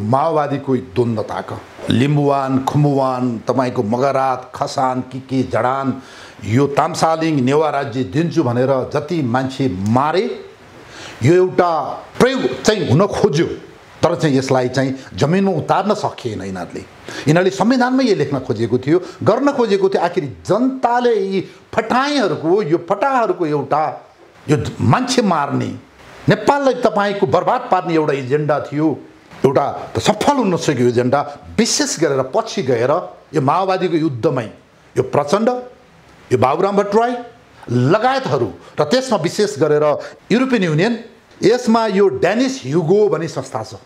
माओवादीको द्वन्द्वताको लिम्बुवान खुम्बुवान तपाईको मगरात खसान के जडान यो तामसालिङ नेवा राज्य दिन्छु भनेर जति मान्छे मारे यो एउटा प्रयोग चाहिँ हुन खोज्यो तर चाहिँ यसलाई चाहिँ जमिनमा उतार्न सकिएन यिनीहरूले संविधानमै यो लेख्न खोजेको थियो गर्न खोजेको थियो आखिर जनताले यी फटाइहरूको यो फटाहरूको एउटा यो मान्छे मार्ने नेपाललाई तपाईको बर्बाद पार्ने एउटा एजेन्डा थियो एउटा सफल हुन सकेको एजेन्डा विशेष गरेर पछि गएर यो माओवादीको युद्धमै यो प्रचण्ड यो बाबुराम भट्टराई लगायतहरू र त्यसमा विशेष गरेर युरोपियन युनियन यसमा यो डेनिस ह्युगो भन्ने संस्था छ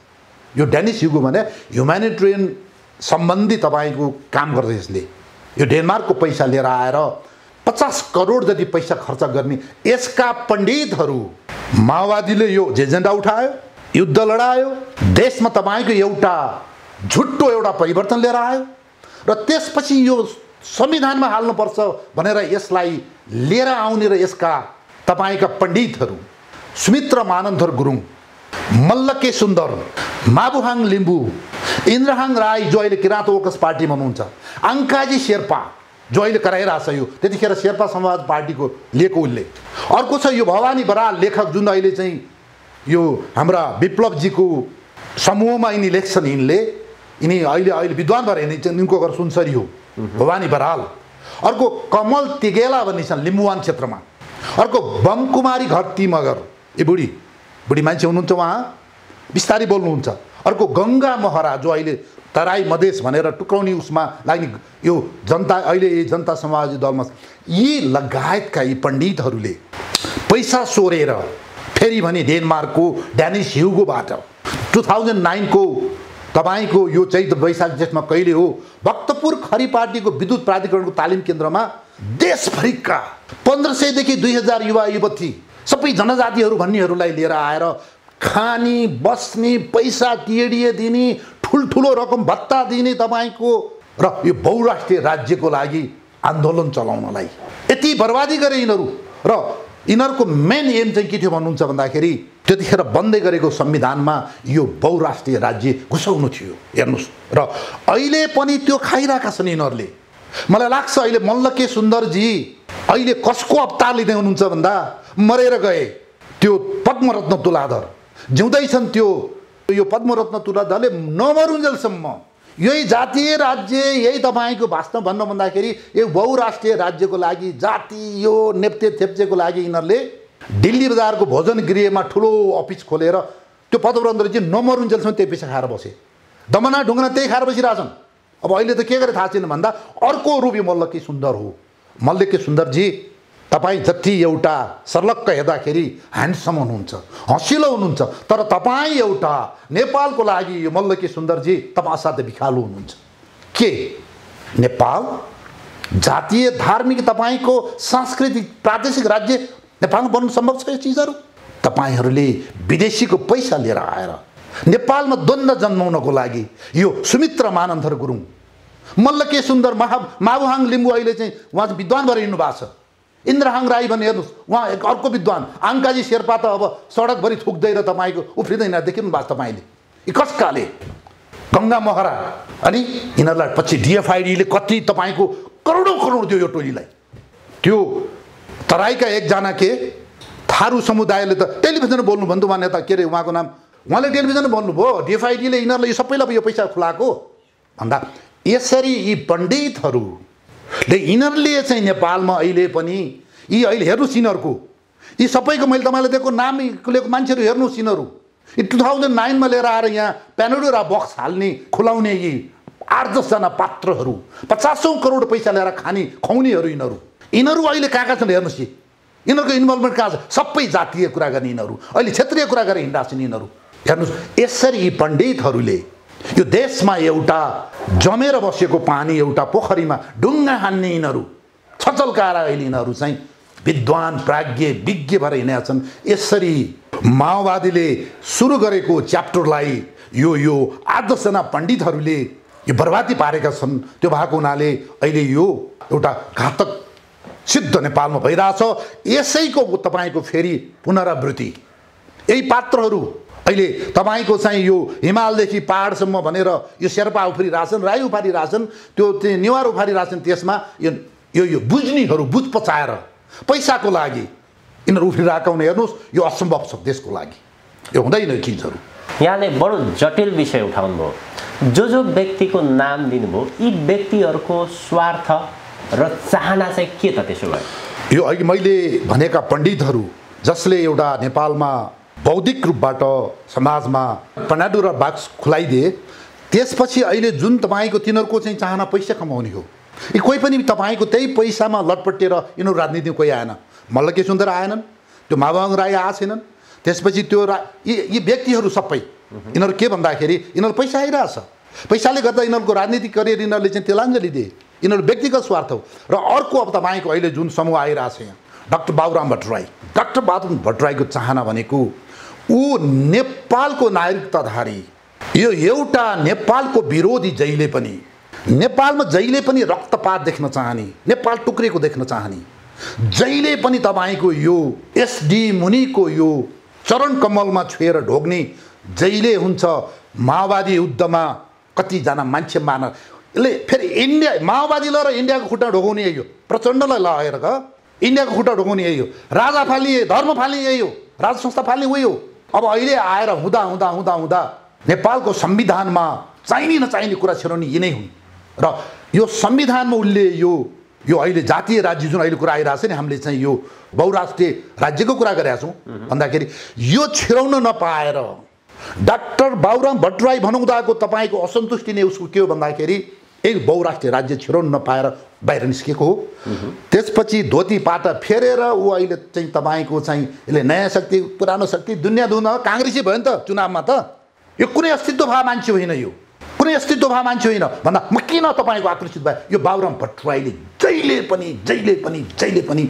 यो डेनिस ह्युगो भने ह्युम्यानिटेरियन सम्बन्धी तपाईको काम गर्छ यसले यो डेनमार्कको पैसा लिएर आएर 50 करोड जति पैसा खर्च गर्ने यसका पण्डितहरू माओवादीले यो एजेन्डा उठायो युद्ध लडायो देशमा तपाईको एउटा झुट्टो एउटा परिवर्तन लिएर आयो र त्यसपछि यो संविधानमा हाल्नुपर्छ भनेर यसलाई लिएर आउने र यसका तपाईका पण्डितहरू सुमित्र मानन्धर गुरुङ मल्लके सुन्दर माबुहाङ लिम्बू इन्द्रहाङ राई जो अहिले किराँत वर्कर्स पार्टीमा हुनुहुन्छ अङ्काजी शेर्पा जो अहिले कराइरहेछ यो त्यतिखेर शेर्पा समाज पार्टीको लिएको उसले अर्को छ यो भवानी बराल लेखक जुन अहिले चाहिँ यो हाम्रा विप्लवजीको समूहमा यिनी लेख्छन् यिनी अहिले विद्वान भएर यिनको घर सुनसरी हो भवानी बराल अर्को कमल तिगेला भन्ने छन् लिम्बुवान क्षेत्रमा अर्को बमकुमारी घट्टी मगर ए बुढी मान्छे हुनुहुन्छ उहाँ बिस्तारै बोल्नुहुन्छ अर्को गङ्गा महरा जो अहिले तराई मधेस भनेर टुक्राउने उसमा लाग्ने यो जनता अहिले जनता समाजवादी दलमा यी लगायतका यी पण्डितहरूले पैसा सोरेर फेरि भने डेनमार्कको डेनिस ह्युगोबाट 2009 को तपाईको यो चैत वैशाख जेठमा कहिले हो भक्तपुर खरी पार्टीको विद्युत प्राधिकरणको तालिम केन्द्रमा देशभरिका 1500 देखि 2000 युवा युवती सबै जनजातिहरू भन्नेहरूलाई लिएर आएर खानी बस्ने पैसा टिएडिए दिने ठुलठुलो रकम भत्ता दिने तपाईको र यो बहुराष्ट्रिय राज्यको लागि आन्दोलन चलाउनलाई यति बर्बादी गरे यिनीहरू र यिनीहरूको मेन एम चाहिँ के थियो भन्नुहुन्छ भन्दाखेरि त्यतिखेर बन्दै गरेको संविधानमा यो बहुराष्ट्रिय राज्य घुसाउनु थियो हेर्नुस् र अहिले पनि त्यो खाइरहेका छन् यिनीहरूले मलाई लाग्छ अहिले मल्लके सुन्दरजी अहिले कसको अवतार लिँदै हुनुहुन्छ भन्दा मरेर गए त्यो पद्मरत्न तुलाधर जिउँदैछन् त्यो यो पद्मरत्न तुलाधरले नमरुन्जेलसम्म यही जातीय राज्य यही तपाईको वास्तव भन्न भन्दाखेरि यो बहुराष्ट्रिय राज्यको लागि जाति यो नेप्ते थेप्चेको लागि यिनीहरूले दिल्ली बजारको भोजन गृहमा ठुलो अफिस खोलेर त्यो पद्मरत्नजी नमरुन्जेलसम्म त्यही पैसा खाएर बसे दमना ढुङ्गना त्यही खाएर बसिरहेछन् अब अहिले त के गरे थाहा छैन भन्दा अर्को रूप यो मल्लके सुन्दर हो मल्लके सुन्दरजी तपाईँ जति एउटा सर्लक्क हेर्दाखेरि ह्यान्डसम हुनुहुन्छ हँसिलो हुनुहुन्छ तर तपाईँ एउटा नेपालको लागि यो मल्लके सुन्दरजी तपाईँ असाध्य भिखालु हुनुहुन्छ के नेपाल जातीय धार्मिक तपाईको सांस्कृतिक प्रादेशिक राज्य नेपालमा बन्नु सम्भव छ यो चिजहरू तपाईहरूले विदेशीको पैसा लिएर आएर नेपालमा द्वन्द्व जन्माउनको लागि यो सुमित्र मानन्धर गुरुङ मल्लके सुन्दर माबुहाङ लिम्बू अहिले चाहिँ उहाँ विद्वान भएर हिँड्नु भएको छ इन्द्रहाङ राई भन्ने हेर्नुहोस् उहाँ एक अर्को विद्वान आङ्काजी शेर्पा त अब सडकभरि थुक्दै र तपाईँको उफ्रिँदैन देखिनु भएको तपाईँले यी कसकाले गङ्गा महरा अनि यिनीहरूलाई पछि डिएफआइडीले कति तपाईँको करोडौँ दियो यो टोलीलाई त्यो तराईका एकजना के थारू समुदायले त टेलिभिजन बोल्नु भन्नु उहाँ नेता के अरे उहाँको नाम उहाँले टेलिभिजन बोल्नुभयो डिएफआइडीले यिनीहरूलाई यो सबैलाई यो पैसा खुलाएको भन्दा यसरी यी पण्डितहरूले यिनीहरूले चाहिँ नेपालमा अहिले पनि यी अहिले हेर्नुहोस् यिनीहरूको यी सबैको मैले तपाईँलाई दिएको नाम लिएको मान्छेहरू हेर्नुहोस् यिनीहरू यी 2009 लिएर आएर यहाँ पेनोडोरा बक्स हाल्ने खुलाउने यी 8-10 जना पात्रहरू 50औं करोड पैसा लिएर खाने खुवाउनेहरू यिनीहरू अहिले कहाँ छन् हेर्नुहोस् यिनीहरूको इन्भल्भमेन्ट कहाँ छ सबै जातीय कुरा गर्ने यिनीहरू अहिले क्षेत्रीय कुरा गरेर हिँड्दा छन् यिनीहरू हेर्नुहोस् यसरी यी पण्डितहरूले यो देशमा एउटा जमेर बसेको पानी एउटा पोखरीमा ढुङ्गा हान्ने यिनीहरू छचल्काएर अहिले यिनीहरू चाहिँ विद्वान प्राज्ञ विज्ञ भएर हिँडेका छन् यसरी माओवादीले सुरु गरेको च्याप्टरलाई यो 8-10 जना पण्डितहरूले यो बर्बादी पारेका छन् त्यो भएको हुनाले अहिले यो एउटा घातक सिद्ध नेपालमा भइरहेछ यसैको तपाईको फेरि पुनरावृत्ति यही पात्रहरू अहिले तपाईँको चाहिँ यो हिमालदेखि पहाडसम्म भनेर यो शेर्पा उफ्री राशन, राई उफारी राशन, त्यो नेवार उफारी राशन, त्यसमा यो बुझ्नेहरू बुझ पचाएर पैसाको लागि यिनीहरू उफ्रिरहेका हुने हेर्नुहोस्, यो असम्भव छ देशको लागि, यो हुँदैन यो चिजहरू। यहाँले बडो जटिल विषय उठाउनुभयो। जो व्यक्तिको नाम दिनुभयो, यी व्यक्तिहरूको स्वार्थ र चाहना चाहिँ के त त्यसो भए? यो अघि मैले भनेका पण्डितहरू जसले एउटा नेपालमा बौद्धिक रूपबाट समाजमा पनाडु र बाक्स खुलाइदिए, त्यसपछि अहिले जुन तपाईँको तिनीहरूको चाहिँ चाहना पैसा कमाउने हो, यी कोही पनि तपाईँको त्यही पैसामा लटपटेर यिनीहरू राजनीतिमा कोही आएन। मल्लके सुन्दर आएनन्, त्यो माबाङ राई आएको छैनन्, त्यसपछि त्यो यी व्यक्तिहरू सबै यिनीहरू के भन्दाखेरि यिनीहरू पैसा आइरहेछ, पैसाले गर्दा यिनीहरूको राजनीतिक करियर यिनीहरूले चाहिँ तिलाञ्जली दिए, यिनीहरू व्यक्तिगत स्वार्थ हो। र अर्को अब तपाईँको अहिले जुन समूह आइरहेछ यहाँ, डाक्टर बाबुराम भट्टराई, डाक्टर बाबुराम भट्टराईको चाहना भनेको ऊ नेपालको नागरिकताधारी, यो एउटा नेपालको विरोधी, जहिले पनि नेपालमा जहिले पनि रक्तपात देख्न चाहने, नेपाल टुक्रेको देख्न चाहने, जहिले पनि तपाईँको यो एसडी मुनिको यो चरण कमलमा छुएर ढोग्ने जहिले हुन्छ। माओवादी युद्धमा कतिजना मान्छे मार्न यसले फेरि इन्डिया माओवादी र इन्डियाको खुट्टा ढोगाउने यही हो, प्रचण्डलाई लगाएर इन्डियाको खुट्टा ढोगाउने यही हो, राजा फाल्ने धर्म फाल्ने यही हो, राज संस्था फाल्ने उही हो। अब अहिले आएर हुँदा हुँदा हुँदा हुँदा नेपालको संविधानमा चाहिने नचाहिने कुरा छिराउने यिनै हुन्। र यो संविधानमा उसले यो अहिले जातीय राज्य जुन अहिले कुरा आइरहेको छ नि, हामीले चाहिँ यो बहुराष्ट्रिय राज्यको कुरा गरेका छौँ भन्दाखेरि यो छिराउन नपाएर डाक्टर बाबुराम भट्टराई भनाउँदाको तपाईँको असन्तुष्टि नै उसको के हो भन्दाखेरि एक बहुराष्ट्रिय राज्य छिराउन नपाएर बाहिर निस्केको हो। त्यसपछि धोती पाटा फेरेर ऊ अहिले चाहिँ तपाईँको चाहिँ यसले नयाँ शक्ति पुरानो शक्ति दुनियाँ दुन काङ्ग्रेसी भयो नि त चुनावमा, त यो कुनै अस्तित्व भए मान्छे होइन, यो कुनै अस्तित्व भए मान्छे होइन भन्दा म किन तपाईँको आकर्षित भए? यो बाबुराम भट्टराईले जहिले पनि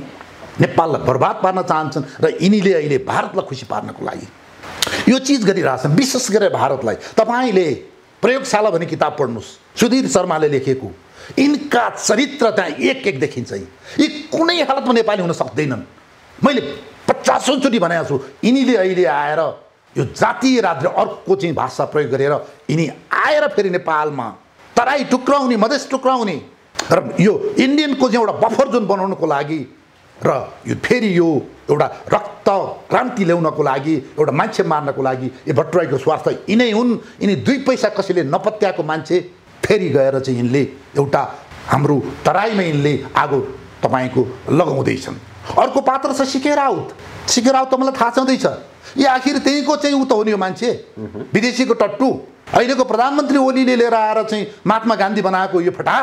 नेपाललाई बर्बाद पार्न चाहन्छन् र यिनीले अहिले भारतलाई खुसी पार्नको लागि यो चिज गरिरहेछन्। विशेष गरेर भारतलाई तपाईँले प्रयोगशाला भन्ने किताब पढ्नुहोस्, सुधीर शर्माले लेखेको, यिनका चरित्र त्यहाँ एक एक देखिन्छ। यी कुनै हालतमा नेपाली हुन सक्दैनन्। मैले 50औं चोटि भनेको छु, यिनीले अहिले आएर यो जातीय राज्य अर्को चाहिँ भाषा प्रयोग गरेर यिनी आएर फेरि नेपालमा तराई टुक्राउने, मधेस टुक्राउने र यो इन्डियनको चाहिँ एउटा बफर जोन बनाउनको लागि र यो फेरि यो एउटा रक्त क्रान्ति ल्याउनको लागि, एउटा मान्छे मार्नको लागि यो भट्टराईको स्वार्थ यिनै हुन्। यिनी दुई पैसा कसैले नपत्याएको मान्छे फेरि गएर चाहिँ यिनले एउटा हाम्रो तराईमा यिनले आगो तपाईँको लगाउँदैछन्। अर्को पात्र छ सिके राउत। सिके राउत त मलाई थाहा छँदैछ, यो आखिर त्यहीँको चाहिँ ऊ त हो नि, यो मान्छे विदेशीको टट्टु। अहिलेको प्रधानमन्त्री ओलीले लिएर आएर चाहिँ महात्मा गान्धी बनाएको यो फटा,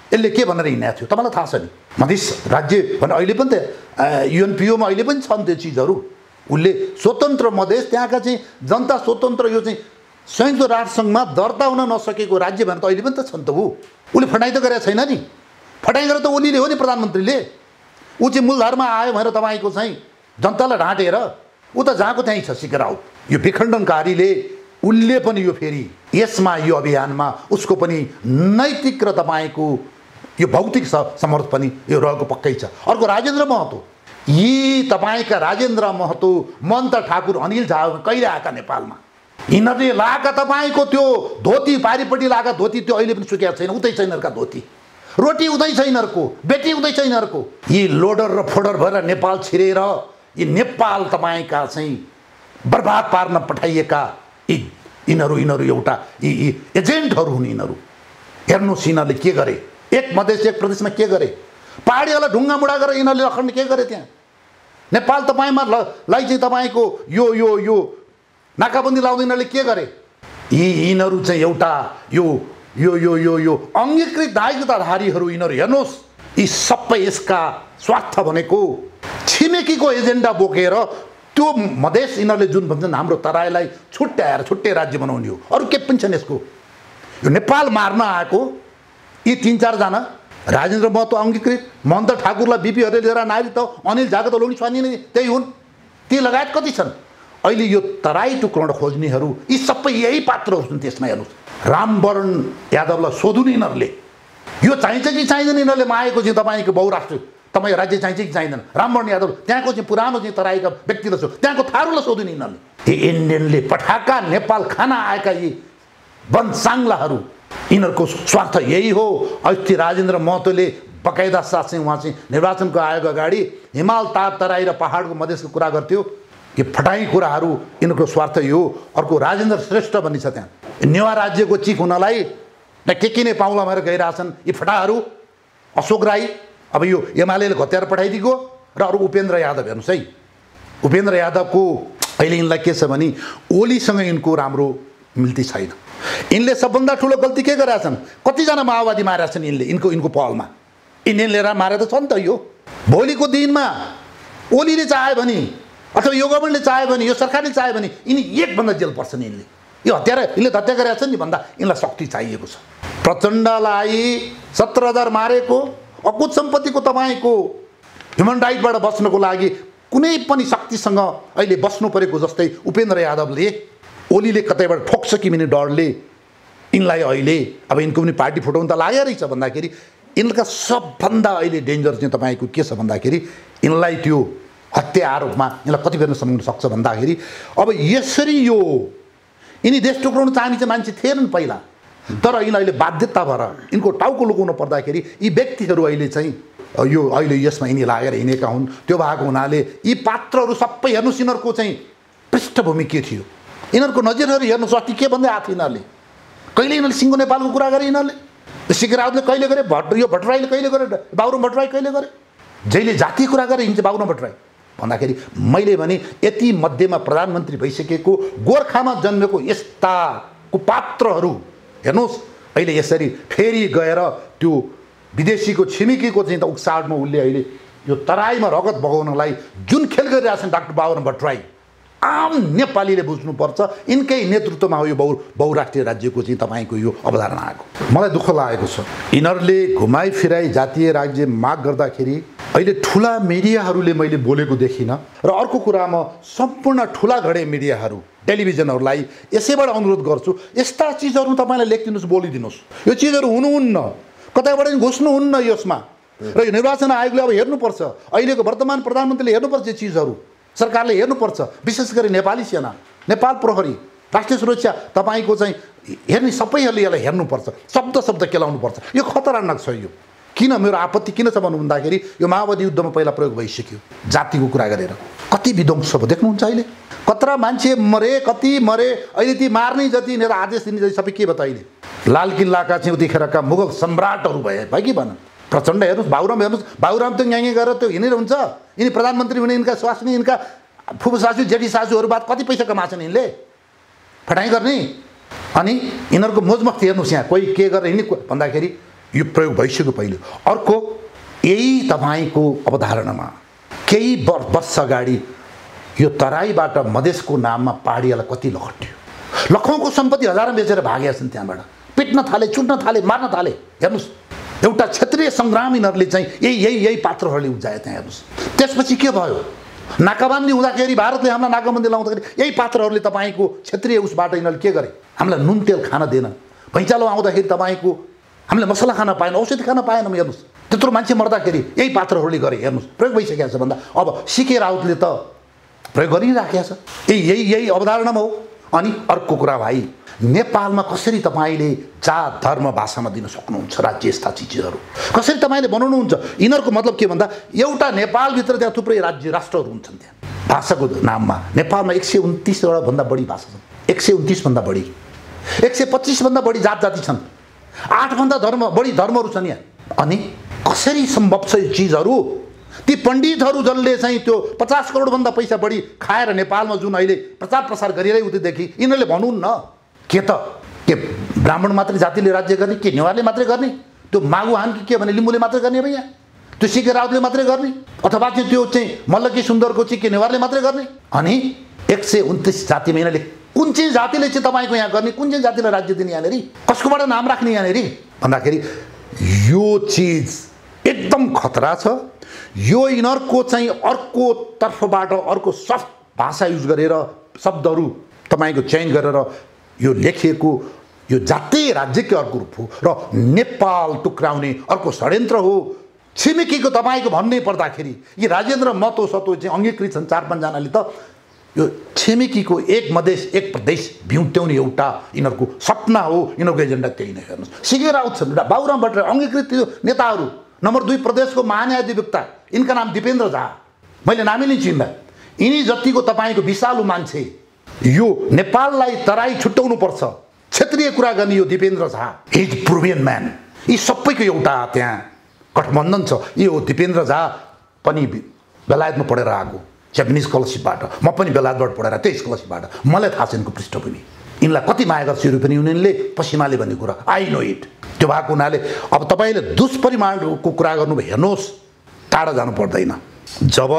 यसले के भनेर हिँडेको थियो तपाईँलाई थाहा छ नि? मधेस राज्य भने अहिले पनि त युएनपिओमा अहिले पनि छन् त्यो चिजहरू। उसले स्वतन्त्र मधेस, त्यहाँका चाहिँ जनता स्वतन्त्र, यो चाहिँ संयुक्त राष्ट्रसङ्घमा दर्ता हुन नसकेको राज्य भनेर त अहिले पनि त छन् त। उसले फटाइ त गरेको छैन नि, फटाइ गरेर त ओलीले हो नि, प्रधानमन्त्रीले। ऊ चाहिँ मूलधारमा आयो भनेर तपाईँको चाहिँ जनतालाई ढाँटेर ऊ त जहाँको त्यहीँ छ सिके राउत। यो विखण्डनकारीले उसले पनि यो फेरि यसमा यो अभियानमा उसको पनि नैतिक र तपाईँको यो भौतिक समर्थ पनि यो रहेको पक्कै छ। अर्को राजेन्द्र महतो, यी तपाईँका राजेन्द्र महतो, मन्त ठाकुर, अनिल झा कहिले आएका नेपालमा? यिनीहरूले लगाएका तपाईँको त्यो धोती, पारिपट्टि लगाएका धोती त्यो अहिले पनि सुकेको छैन, उतै छ यिनीहरूका धोती, रोटी उतै छ यिनीहरूको, बेटी उतै छ यिनीहरूको। यी लोडर र फोडर भएर नेपाल छिरेर यी नेपाल तपाईँका चाहिँ बर्बाद पार्न पठाइएका यिनीहरू एउटा यी एजेन्टहरू हुन् यिनीहरू। हेर्नुहोस् यिनीहरूले के गरे, एक मधेस एक प्रदेशमा के गरे, पहाडीहरूलाई ढुङ्गा मुढा गरेर यिनीहरूले अखण्ड के गरे त्यहाँ नेपाल तपाईँमा लाई चाहिँ तपाईँको यो यो यो नाकाबन्दी लाउँदै यिनीहरूले के गरे? यिनीहरू चाहिँ एउटा यो यो यो यो यो अङ्गीकृत नागरिकताधारीहरू यिनीहरू। हेर्नुहोस् यी सबै यसका स्वार्थ भनेको छिमेकीको एजेन्डा बोकेर त्यो मधेस यिनीहरूले जुन भन्छन् हाम्रो तराईलाई छुट्याएर छुट्टै राज्य बनाउने हो, अरू के पनि छैन यसको। यो नेपाल मार्न आएको यी 3-4 जना, राजेन्द्र महतो अङ्गीकृत, मन्त ठाकुरलाई बिपी हरेल लिएर नागरिक, अनि झाको त लोनी स्वानी नै त्यही हुन्, ती लगायत कति छन्। अहिले यो तराई टुक्राउन खोज्नेहरू यी सबै यही पात्रहरू हुन् त्यसमा। हेर्नुहोस् रामवरण यादवलाई सोधुन् यिनीहरूले, यो चाहिन्छ कि चाहिँदैन? यिनीहरूले मागेको चाहिँ तपाईँको बहुराष्ट्रिय तपाईँ राज्य चाहिन्छ कि चाहिँदैन? राममोहन यादव त्यहाँको चाहिँ पुरानो चाहिँ तराईका व्यक्ति रहेछ, त्यहाँको थारूलाई सोध्नु यिनीहरूले। इन्डियनले पठाएका नेपाल खान आएका यी वनसाङ्लाहरू, यिनीहरूको स्वार्थ यही हो। अस्ति राजेन्द्र महतोले बकाइदा साथ चाहिँ उहाँ चाहिँ निर्वाचनको आयोग अगाडि हिमाल तार तराई र पहाडको मधेसको कुरा गर्थ्यो। यो फटाई कुराहरू यिनीहरूको स्वार्थ यो। अर्को राजेन्द्र श्रेष्ठ भन्ने छ त्यहाँ, नेवा राज्यको चिफ हुनलाई के नै पाउला भएर गइरहेछन् यी फटाहरू। अशोक राई अब यो एमाले घत्याएर पठाइदिएको र अरू उपेन्द्र यादव हेर्नुहोस् है। उपेन्द्र यादवको अहिले यिनलाई के छ भने ओलीसँग यिनको राम्रो मिल्ती छैन। यिनले सबभन्दा ठुलो गल्ती के गरेका छन्? कतिजना माओवादी मारेका छन् यिनले यिनको पहलमा। इन्डियन लिएर मारेको त छ नि त। यो भोलिको दिनमा ओलीले चाह्यो भने अथवा यो गभर्मेन्टले चाह्यो भने, यो सरकारले चाह्यो भने यिनी एकभन्दा जेल पर्छन्। यिनले यो यिनले हत्या गरेका छन् नि भन्दा यिनलाई शक्ति चाहिएको छ। प्रचण्डलाई 17,000 मारेको, अकुत सम्पत्तिको तपाईँको ह्युमन राइटबाट बच्नको लागि कुनै पनि शक्तिसँग अहिले बस्नु परेको जस्तै उपेन्द्र यादवले ओलीले कतैबाट ठोक्छ कि भन्ने डरले यिनलाई अहिले अब यिनको पनि पार्टी फुटाउनु त लागेको रहेछ भन्दाखेरि यिनका सबभन्दा अहिले डेन्जर चाहिँ तपाईँको के छ भन्दाखेरि यिनलाई त्यो हत्या आरोपमा यिनलाई कति बेर समाउन सक्छ भन्दाखेरि अब यसरी यो यिनी देश टुक्राउन चाहने चाहिँ मान्छे थिएनन् पहिला, तर यिनी अहिले बाध्यता भएर यिनको टाउको लुकाउनु पर्दाखेरि यी व्यक्तिहरू अहिले चाहिँ यो अहिले यसमा यिनी लागेर हिँडेका हुन्। त्यो भएको हुनाले यी पात्रहरू सबै हेर्नुहोस् यिनीहरूको चाहिँ पृष्ठभूमि के थियो, यिनीहरूको नजिरहरू हेर्नुहोस्। अस्ति के भन्दै आएको थियो यिनीहरूले? कहिले यिनीहरूले सिङ्गो नेपालको कुरा गरे, यिनीहरूले सिके राउतले कहिले गरे, यो भट्टराईले कहिले गरे, बाबुराम भट्टराई कहिले गरे, जहिले जातीय कुरा गरे हिँड्छ बाबुराम भट्टराई भन्दाखेरि मैले भने यति मध्येमा प्रधानमन्त्री भइसकेको गोर्खामा जन्मेको यस्ता कुपात्रहरू हेर्नुहोस् अहिले यसरी फेरि गएर त्यो विदेशीको छिमेकीको चाहिँ त उक्साडमा उसले अहिले यो तराईमा रगत बगाउनलाई जुन खेल गरिरहेछन् डाक्टर बाबुराम भट्टराई, आम नेपालीले बुझ्नुपर्छ यिनकै नेतृत्वमा हो यो बहुराष्ट्रिय राज्यको चाहिँ तपाईँको यो अवधारणा आएको। मलाई दुःख लागेको छ यिनीहरूले घुमाइ फिराई जातीय राज्य माग गर्दाखेरि अहिले ठुला मिडियाहरूले मैले बोलेको देखिनँ। र अर्को कुरा म सम्पूर्ण ठुला घडे मिडियाहरू टेलिभिजनहरूलाई यसैबाट अनुरोध गर्छु, यस्ता चिजहरू तपाईँलाई लेखिदिनुहोस्, बोलिदिनुहोस्। यो चिजहरू हुनुहुन्न, कतैबाट घुस्नुहुन्न यसमा। र यो निर्वाचन आयोगले अब हेर्नुपर्छ, अहिलेको वर्तमान प्रधानमन्त्रीले हेर्नुपर्छ यो चिजहरू, सरकारले हेर्नुपर्छ। विशेष गरी नेपाली सेना, नेपाल प्रहरी, राष्ट्रिय सुरक्षा तपाईँको चाहिँ हेर्ने सबैहरूले यसलाई हेर्नुपर्छ, शब्द केलाउनुपर्छ। यो खतरनाक छ। यो किन मेरो आपत्ति किन छ भन्नु भन्दाखेरि यो माओवादी युद्धमा पहिला प्रयोग भइसक्यो जातिको कुरा गरेर। कति विध्वंस भयो देख्नुहुन्छ अहिले, कत्रा मान्छे मरे, कति मरे। अहिले ती मार्ने जति यिनीहरू आदेश दिने जति सबै के भयो त अहिले? लाल किल्लाका चाहिँ उतिखेरका मुगल सम्राटहरू भए कि भन। प्रचण्ड हेर्नुहोस्, बाबुराम हेर्नुहोस्, बाबुराम त यहाँ गरेर त्यो हिँडेर हुन्छ। यिनी प्रधानमन्त्री हुने यिनका स्वास्नी, यिनका फुपू सासू जेठी सासूहरू बाद कति पैसा कमाछन् यिनले फटाइ गर्ने। अनि यिनीहरूको मोजमस्ती हेर्नुहोस् यहाँ कोही के गरेर हिँड्ने भन्दाखेरि यो प्रयोग भइसक्यो पहिले। अर्को यही तपाईँको अवधारणामा केही वर्ष अगाडि यो तराईबाट मधेसको नाममा पहाडियालाई कति लखट्यो, लखौँको सम्पत्ति हजारौँ बेचेर भागेका छन् त्यहाँबाट, पिट्न थाले, चुट्न थाले, मार्न थाले। हेर्नुहोस् एउटा क्षेत्रीय सङ्ग्राम यिनीहरूले चाहिँ यही पात्रहरूले उब्जाए त्यहाँ। हेर्नुहोस् त्यसपछि के भयो? नाकाबन्दी हुँदाखेरि भारतले हामीलाई नाकाबन्दी लाउँदाखेरि यही पात्रहरूले तपाईँको क्षेत्रीय उसबाट यिनीहरूले के गरे? हामीलाई नुन तेल खान दिएन। भैँचालो आउँदाखेरि तपाईँको हामीले मसला खान पाएन, औषधि खान पाएनौँ। हेर्नुहोस् त्यत्रो मान्छे मर्दाखेरि यही पात्रहरूले गरे। हेर्नुहोस् प्रयोग भइसकेको छ भन्दा अब सिके राउतले त प्रयोग गरिराखेको छ। यही अवधारणामा हो। अनि अर्को कुरा भाइ, नेपालमा कसरी तपाईँले जात धर्म भाषामा दिन सक्नुहुन्छ राज्य यस्ता चिजहरू कसरी तपाईँले बनाउनुहुन्छ? यिनीहरूको मतलब के भन्दा एउटा नेपालभित्र त्यहाँ थुप्रै राज्य राष्ट्रहरू हुन्छन्। त्यहाँ भाषाको नाममा नेपालमा 129 भन्दा बढी भाषा छन्, 129 भन्दा बढी, 125 भन्दा बढी जात जाति छन्, 8 भन्दा बढी धर्महरू छन् यहाँ। अनि कसरी सम्भव छ यो चिजहरू? ती पण्डितहरू जसले चाहिँ त्यो 50 करोड भन्दा पैसा बढी खाएर नेपालमा जुन अहिले प्रचार प्रसार गरिरहेको उतिदेखि यिनीहरूले भन्नुहुन्न के ब्राह्मण मात्रै जातिले राज्य गर्ने, के नेवारले मात्रै गर्ने, त्यो मागुहान कि के भने लिम्बूले मात्रै गर्ने भैया, त्यो सिके राउतले मात्रै गर्ने, अथवा चाहिँ त्यो चाहिँ मल्लकी सुन्दरको चाहिँ के नेवारले मात्रै गर्ने? अनि 129 जातिमा यिनीहरूले कुन चाहिँ जातिले चाहिँ तपाईँको यहाँ गर्ने, कुन चाहिँ जातिलाई राज्य दिने यहाँनिर, कसकोबाट नाम राख्ने यहाँनिर भन्दाखेरि यो चिज एकदम खतरा छ। यो यिनीहरूको चाहिँ अर्को तर्फबाट अर्को सफ्ट भाषा युज गरेर शब्दहरू तपाईँको चयन गरेर यो लेखिएको यो जातीय राज्यकै अर्को रूप हो र नेपाल टुक्राउने अर्को षड्यन्त्र हो। छिमेकीको तपाईँको भन्नै पर्दाखेरि यी राजेन्द्र महतो सतो चाहिँ अङ्गीकृत छन् 4-5 जनाले त यो छिमेकीको एक मधेस एक प्रदेश भ्युत्याउने एउटा यिनीहरूको सपना हो, यिनीहरूको एजेन्डा त्यही नै। हेर्नुहोस् सिके राउत छन्, बाबुराम भट्टराई अङ्गीकृत नेताहरू। नम्बर 2 प्रदेशको महान्यायाधिवक्ता, यिनका नाम दिपेन्द्र झा, मैले नामै नै चिन्दा। यिनी जतिको तपाईँको विशालु मान्छे, यो नेपाललाई तराई छुट्याउनु पर्छ, क्षेत्रीय कुरा गर्ने यो दिपेन्द्र झा, हिज प्रुभेन म्यान। यी सबैको एउटा त्यहाँ गठबन्धन छ। यो दिपेन्द्र झा पनि बेलायतमा पढेर आएको, जापानिज स्कलरसिपबाट। म पनि बेलायतबाट पढेर त्यही स्कलरसिपबाट। मलाई थाहा छ यिनको पृष्ठभूमि, यिनलाई कति माया गर्छ युरोपियन युनियनले पश्चिमाले भन्ने कुरा आई नो इट। त्यो भएको हुनाले अब तपाईँले दुष्परिमाणको कुरा गर्नुभयो, हेर्नुहोस् टाढा जानु पर्दैन। जब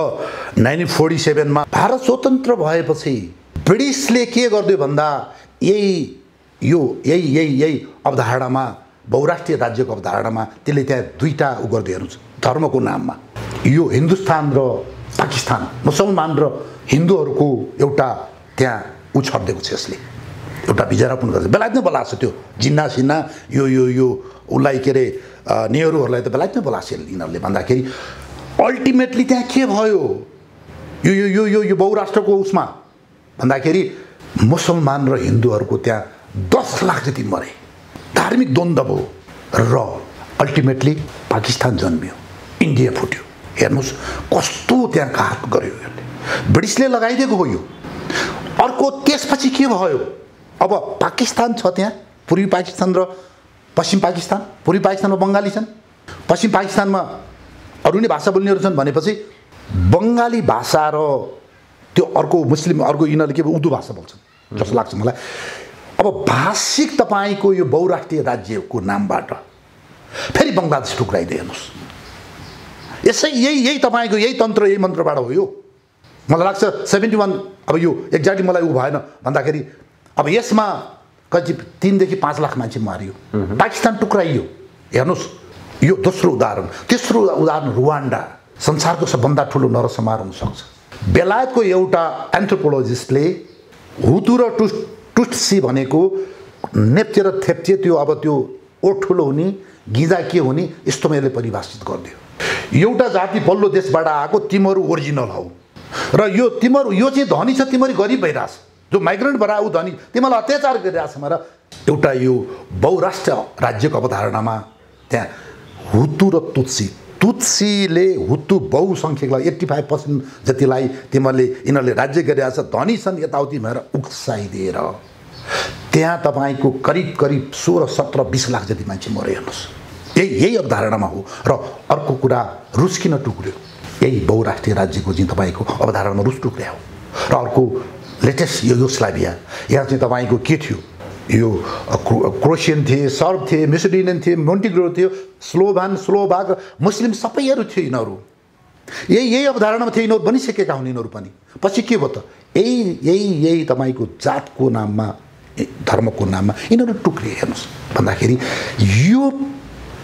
1947 मा भारत स्वतन्त्र भएपछि ब्रिटिसले के गर्दियो भन्दा यही अवधारणामा, बहुराष्ट्रिय राज्यको अवधारणामा त्यसले त्यहाँ दुईटा उ गर्दै हेर्नुहोस् धर्मको नाममा। यो हिन्दुस्तान र पाकिस्तान, मुसलमान र हिन्दूहरूको एउटा त्यहाँ उ छरिदिएको छ। यसले एउटा विजरापन गर्छ। बेलायतमै बोलाएको छ त्यो जिन्ना सिन्ना यो उसलाई के अरे नेहरूहरूलाई त बेलायतमै बोलाएको छ यिनीहरूले भन्दाखेरि अल्टिमेटली त्यहाँ के भयो यो बहुराष्ट्रको उसमा भन्दाखेरि मुसलमान र हिन्दूहरूको त्यहाँ 10 लाख जति मरे, धार्मिक द्वन्द्व भयो र अल्टिमेटली पाकिस्तान जन्मियो, इन्डिया फुट्यो। हेर्नुहोस् कस्तो त्यहाँ घात गर्यो यसले, ब्रिटिसले लगाइदिएको हो यो। अर्को त्यसपछि के भयो, अब पाकिस्तान छ त्यहाँ, पूर्वी पाकिस्तान र पश्चिम पाकिस्तान। पूर्वी पाकिस्तानमा बङ्गाली छन्, पश्चिम पाकिस्तानमा अरू नै भाषा बोल्नेहरू छन्। भनेपछि बङ्गाली भाषा र त्यो अर्को मुस्लिम अर्को यिनीहरूले के उर्दू भाषा बोल्छन् जस्तो लाग्छ मलाई। अब भाषिक तपाईँको यो बहुराष्ट्रिय राज्यको नामबाट फेरि बङ्गलादेश टुक्राइदिए। हेर्नुहोस् यसै यही तपाईँको यही तन्त्र यही मन्त्रबाट हो यो। मलाई लाग्छ 71 अब यो एक्ज्याक्टली मलाई ऊ भएन भन्दाखेरि अब यसमा कति 3 देखि 5 लाख मान्छे मारियो, पाकिस्तान टुक्राइयो। हेर्नुहोस् यो दोस्रो उदाहरण। तेस्रो उदाहरण रुवान्डा, संसारको सबभन्दा ठुलो नरसंहार हुनसक्छ। बेलायतको एउटा एन्थ्रोपोलोजिस्टले हुतु र टुट्सी भनेको नेप्चे र थेप्चे त्यो अब त्यो ओ ठुलो हुने गिजा के हुने यस्तो मैले परिभाषित गरिदियो। एउटा जाति बल्लो देशबाट आएको, तिमीहरू ओरिजिनल हौ र यो तिमीहरू यो चाहिँ धनी छ, तिमीहरू गरिब भइरहेछ, जो माइग्रेन्ट भएर ऊ धनी, तिमीलाई अत्याचार गरिरहेछ भनेर एउटा यो बहुराष्ट्र राज्यको अवधारणामा त्यहाँ हुतु र तुत्सीले हुतु बहुसङ्ख्यकलाई 85% जतिलाई यिनीहरूले राज्य गरिरहेछ, धनी छन् यताउति भएर उक्साइदिएर त्यहाँ तपाईँको करिब 16, 17, 20 लाख जति मान्छे मरे। हेर्नुहोस् यही अवधारणामा हो। र अर्को कुरा रुस किन टुक्रियो, यही बहुराष्ट्रिय राज्यको चाहिँ तपाईँको अवधारणामा रुस टुक्रिया हो। र अर्को लेटेस्ट युगोस्लाभिया, यहाँ चाहिँ तपाईँको के थियो, यो क्रोएसियन थिए, सर्ब थिए, मेसिडोनियन थिए, मोन्टिग्रो थियो, स्लोभाक मुस्लिम सबैहरू थियो। यिनीहरू यही अवधारणामा थिए, यिनीहरू बनिसकेका हुन्। यिनीहरू पनि पछि के भयो त यही तपाईँको जातको नाममा, धर्मको नाममा यिनीहरू टुक्रिए। हेर्नुहोस् भन्दाखेरि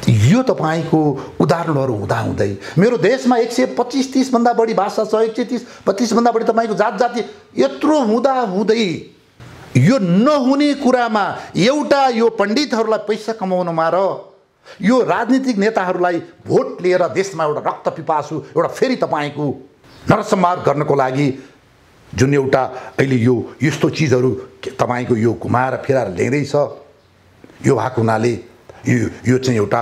यो तपाईँको उदाहरणहरू हुँदाहुँदै मेरो देशमा 125-30 भन्दा बढी भाषा छ, 130-32 भन्दा बढी तपाईँको जाति यत्रो हुँदाहुँदै यो नहुने कुरामा एउटा यो पण्डितहरूलाई पैसा कमाउनमा र यो राजनीतिक नेताहरूलाई भोट लिएर देशमा एउटा रक्त पिपासु एउटा फेरि तपाईँको नरसंहार गर्नको लागि जुन एउटा अहिले यो यस्तो चिजहरू तपाईँको यो घुमाएर फेराएर ल्याइँदैछ, यो भएको हुनाले यो चाहिँ एउटा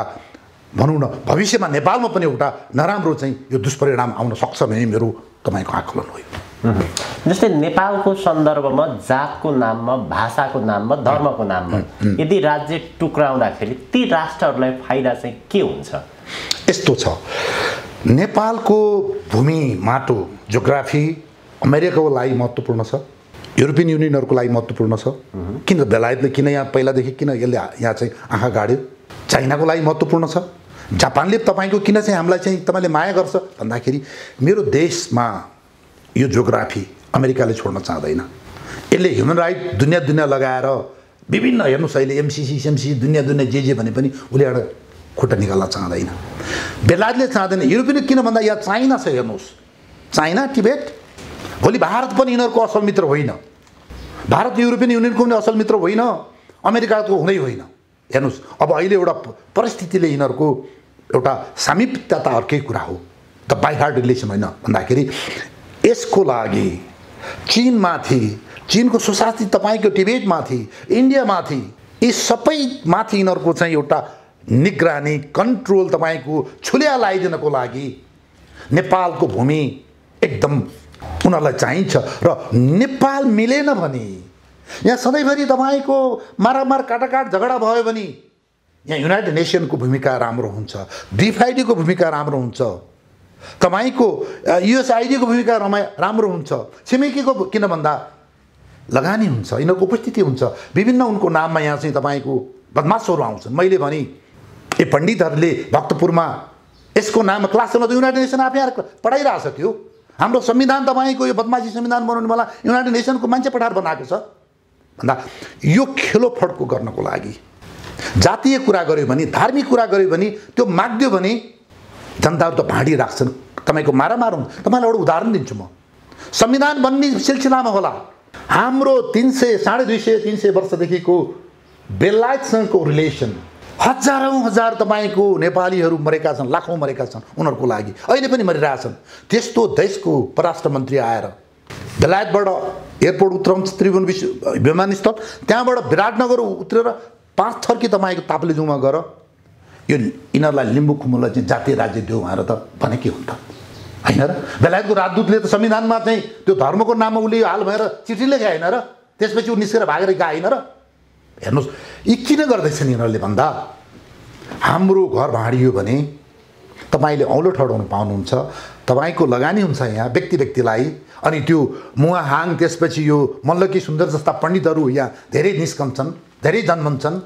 भनौँ न भविष्यमा नेपालमा पनि एउटा नराम्रो चाहिँ यो दुष्परिणाम आउन सक्छ भन्ने मेरो तपाईँको आकलन हो। जस्तै नेपालको सन्दर्भमा जातको नाममा, भाषाको नाममा, धर्मको नाममा यदि राज्य टुक्राउँदाखेरि ती राष्ट्रहरूलाई फाइदा चाहिँ के हुन्छ? यस्तो छ, नेपालको भूमि, माटो, जियोग्राफी अमेरिकाको लागि महत्त्वपूर्ण छ, युरोपियन युनियनहरूको लागि महत्त्वपूर्ण छ। किन बेलायतले किन यहाँ पहिलादेखि किन यसले यहाँ चाहिँ आँखा गाड्यो? चाइनाको लागि महत्त्वपूर्ण छ। जापानले तपाईँको किन चाहिँ हामीलाई चाहिँ तपाईँले माया गर्छ भन्दाखेरि मेरो देशमा यो जियोग्राफी अमेरिकाले छोड्न चाहँदैन। यसले ह्युमन राइट दुनियाँ लगाएर विभिन्न हेर्नुहोस् अहिले एमसिसी दुनियाँ जे भने पनि उसले एउटा खुट्टा निकाल्न चाहँदैन। बेलायतले चाहँदैन। युरोपियन किन भन्दा यहाँ चाइना छ। हेर्नुहोस् चाइना, तिब्बत, भोलि भारत पनि यिनीहरूको असल मित्र होइन। भारत युरोपियन युनियनको पनि असल मित्र होइन, अमेरिकाको हुँदै होइन। हेर्नुहोस् अब अहिले एउटा परिस्थितिले यिनीहरूको एउटा सामिप्यता त अर्कै कुरा हो, द बाई हार्ट रिलेसन होइन भन्दाखेरि यसको लागि चीनमाथि, चीनको सुशासन तपाईँको टिबेटमाथि, इन्डियामाथि, यी सबैमाथि यिनीहरूको चाहिँ एउटा निगरानी कन्ट्रोल तपाईँको छुल्या लगाइदिनको लागि नेपालको भूमि एकदम उनीहरूलाई चाहिन्छ। र नेपाल मिलेन भने यहाँ सधैँभरि तपाईँको मारामार काटाकाट झगडा भयो भने यहाँ युनाइटेड नेसनको भूमिका राम्रो हुन्छ, डिफआइडीको भूमिका राम्रो हुन्छ, तपाईँको युएसआइडीको भूमिका राम्रो हुन्छ, छिमेकीको किन भन्दा लगानी हुन्छ, यिनीहरूको उपस्थिति हुन्छ, विभिन्न उनको नाममा यहाँ चाहिँ तपाईँको बदमासहरू आउँछन्। मैले भने ए पण्डितहरूले भक्तपुरमा यसको नाममा क्लास चलाउँदा युनाइटेड नेसन आफै आएर पढाइरहेछ थियो। हाम्रो संविधान तपाईँको यो बदमासी संविधान बनाउनु मलाई युनाइटेड नेसनको मान्छे पठाएर बनाएको छ भन्दा यो खेलोफड्को गर्नको लागि जातीय कुरा गर्यो भने, धार्मिक कुरा गर्यो भने, त्यो माग्दियो भने जनताहरू त भाँडी राख्छन्, तपाईँको मारामार हुन्। तपाईँलाई एउटा उदाहरण दिन्छु म, संविधान बन्ने सिलसिलामा होला हाम्रो 250-300 वर्षदेखिको बेलायतसँगको रिलेसन, हजार तपाईँको नेपालीहरू मरेका छन्, लाखौँ मरेका छन् उनीहरूको लागि, अहिले पनि मरिरहेछन्। त्यस्तो देशको परराष्ट्र मन्त्री आएर बेलायतबाट एयरपोर्ट उत्रन्छ त्रिभुवन विमानस्थल, त्यहाँबाट विराटनगर उत्रेर 5 थर्की तपाईँको ताप्लेजुङमा गएर यो यिनीहरूलाई लिम्बू खुम्बुलाई चाहिँ जातीय राज्य देऊ भनेर त भने के हुन्छ होइन र? बेलायतको राजदूतले त संविधानमा चाहिँ त्यो धर्मको नाममा उसले हाल भएर चिठी लेखे होइन र? त्यसपछि ऊ निस्केर भागेर गएन र? हेर्नुहोस् यी किन गर्दैछन् यिनीहरूले भन्दा हाम्रो घर भाँडियो भने तपाईँले औलो ठडाउनु पाउनुहुन्छ, तपाईँको लगानी हुन्छ यहाँ व्यक्तिलाई, अनि त्यो मुहाहाङ त्यसपछि यो मल्लकी सुन्दर जस्ता पण्डितहरू यहाँ धेरै निस्कन्छन्, धेरै जन्मन्छन्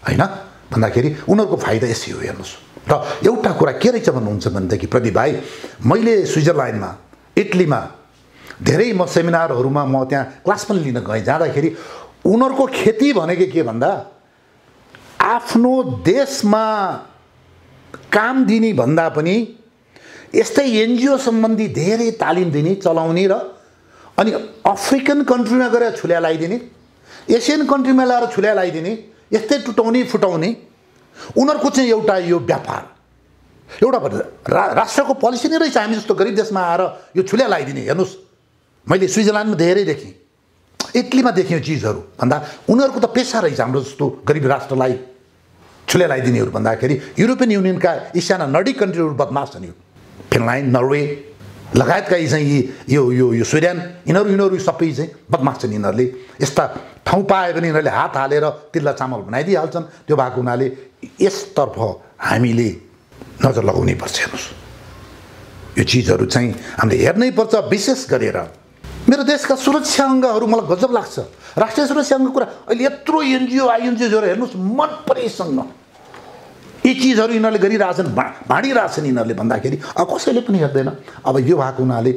होइन भन्दाखेरि उनीहरूको फाइदा यसै हो। हेर्नुहोस् र एउटा कुरा के रहेछ भन्नुहुन्छ भनेदेखि प्रदीप भाइ, मैले स्विजरल्यान्डमा, इटलीमा धेरै म सेमिनारहरूमा म त्यहाँ क्लास पनि लिन गएँ, जाँदाखेरि उनीहरूको खेती भनेको के भन्दा आफ्नो देशमा काम दिने भन्दा पनि यस्तै एनजिओ सम्बन्धी धेरै तालिम दिने, चलाउने र अनि अफ्रिकन कन्ट्रीमा गएर छुल्या लगाइदिने, एसियन कन्ट्रीमा ल्याएर छुल्या लगाइदिने, यस्तै टुटाउने फुटाउने उनीहरूको चाहिँ एउटा यो व्यापार, एउटा राष्ट्रको पोलिसी नै रहेछ। हामी जस्तो गरिब देशमा आएर यो छुल्या लगाइदिने, हेर्नुहोस् मैले स्विजरल्यान्डमा धेरै देखेँ, इटलीमा देखेँ यो चिजहरू भन्दा उनीहरूको त पेसा रहेछ हाम्रो जस्तो गरिब राष्ट्रलाई छुल्या लगाइदिनेहरू भन्दाखेरि। युरोपियन युनियनका एसियाना नर्डिक कन्ट्रीहरू बदमास छन्, यो फिनल्यान्ड, नर्वे लगायतका यी चाहिँ यो स्विडेन, यिनीहरू सबै चाहिँ बदमास छन्। यिनीहरूले यस्ता ठाउँ पायो भने यिनीहरूले हात हालेर तिल्ला चामल बनाइदिइहाल्छन्। त्यो भएको हुनाले यसतर्फ हामीले नजर लगाउनै पर्छ। हेर्नुहोस् यो चिजहरू चाहिँ हामीले हेर्नै पर्छ। विशेष गरेर मेरो देशका सुरक्षा अङ्गहरू मलाई गजब लाग्छ। राष्ट्रिय सुरक्षा अङ्गको कुरा अहिले यत्रो एनजिओ आइएनजिओहरू हेर्नुहोस् मन परेसँग यी चिजहरू यिनीहरूले गरिरहेछन्, भाँडिरहेछन् यिनीहरूले भन्दाखेरि अब कसैले पनि हेर्दैन। अब यो भएको हुनाले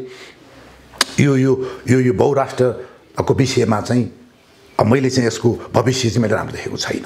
यो बहुराष्ट्रको विषयमा चाहिँ अब मैले चाहिँ यसको भविष्य चाहिँ मैले राम्रो देखेको छैन।